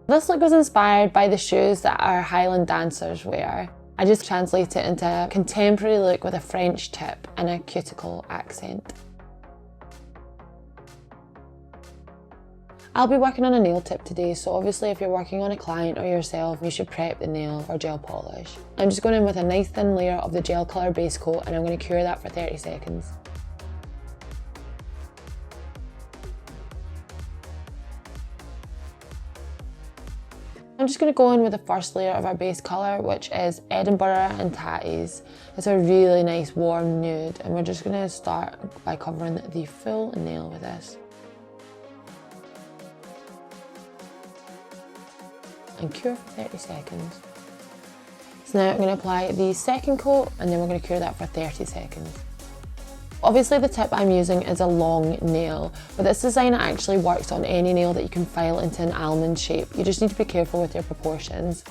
This look was inspired by the shoes that our Highland dancers wear. I just translate it into a contemporary look with a French tip and a cuticle accent. I'll be working on a nail tip today, so obviously if you're working on a client or yourself, you should prep the nail for gel polish. I'm just going in with a nice thin layer of the GelColor base coat and I'm going to cure that for 30 seconds. I'm just going to go in with the first layer of our base colour, which is Edinburgh and Tatties. It's a really nice warm nude, and we're just going to start by covering the full nail with this. And cure for 30 seconds. So now I'm going to apply the second coat, and then we're going to cure that for 30 seconds. Obviously the tip I'm using is a long nail, but this design actually works on any nail that you can file into an almond shape. You just need to be careful with your proportions.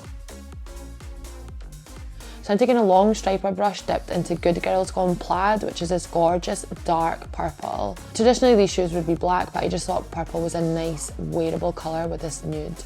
So I'm taking a long striper brush dipped into Good Girls Gone Plaid, which is this gorgeous dark purple. Traditionally these shoes would be black, but I just thought purple was a nice wearable colour with this nude.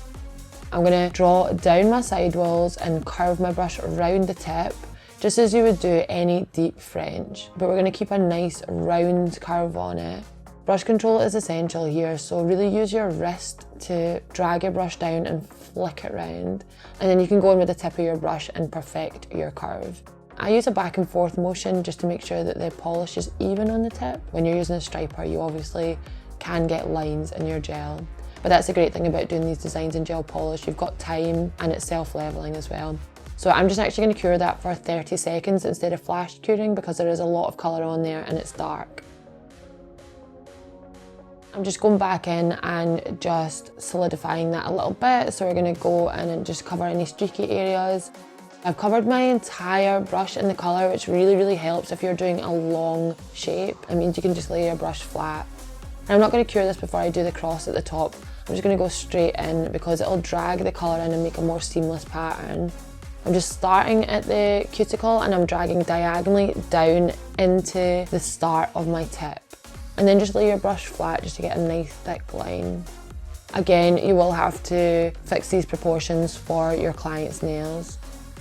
I'm going to draw down my sidewalls and curve my brush around the tip, just as you would do any deep French, but we're going to keep a nice round curve on it. Brush control is essential here, so really use your wrist to drag your brush down and flick it round, and then you can go in with the tip of your brush and perfect your curve. I use a back and forth motion just to make sure that the polish is even on the tip. When you're using a striper, you obviously can get lines in your gel, but that's the great thing about doing these designs in gel polish. You've got time and it's self-leveling as well. So I'm just actually going to cure that for 30 seconds instead of flash curing because there is a lot of colour on there and it's dark. I'm just going back in and just solidifying that a little bit. So we're going to go in and just cover any streaky areas. I've covered my entire brush in the colour, which really helps if you're doing a long shape. It means you can just lay your brush flat. And I'm not going to cure this before I do the cross at the top. I'm just going to go straight in because it'll drag the colour in and make a more seamless pattern. I'm just starting at the cuticle and I'm dragging diagonally down into the start of my tip. And then just lay your brush flat just to get a nice thick line. Again, you will have to fix these proportions for your client's nails.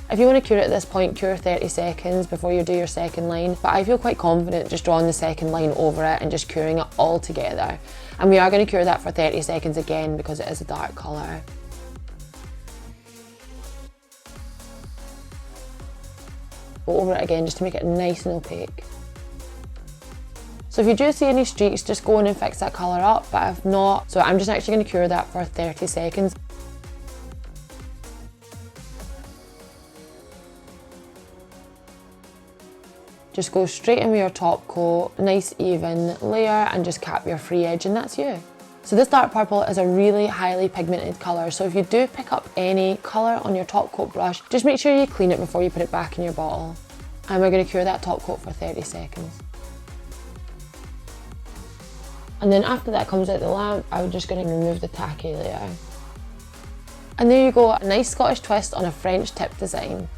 If you want to cure it at this point, cure 30 seconds before you do your second line, but I feel quite confident just drawing the second line over it and just curing it all together. And we are going to cure that for 30 seconds again because it is a dark colour. Go over it again just to make it nice and opaque. So if you do see any streaks, just go in and fix that colour up, but if not, so I'm just actually going to cure that for 30 seconds. Just go straight in with your top coat, nice even layer, and just cap your free edge, and that's you. So this dark purple is a really highly pigmented colour, so if you do pick up any colour on your top coat brush, just make sure you clean it before you put it back in your bottle. And we're going to cure that top coat for 30 seconds. And then after that comes out the lamp, I'm just going to remove the tacky layer. And there you go, a nice Scottish twist on a French tip design.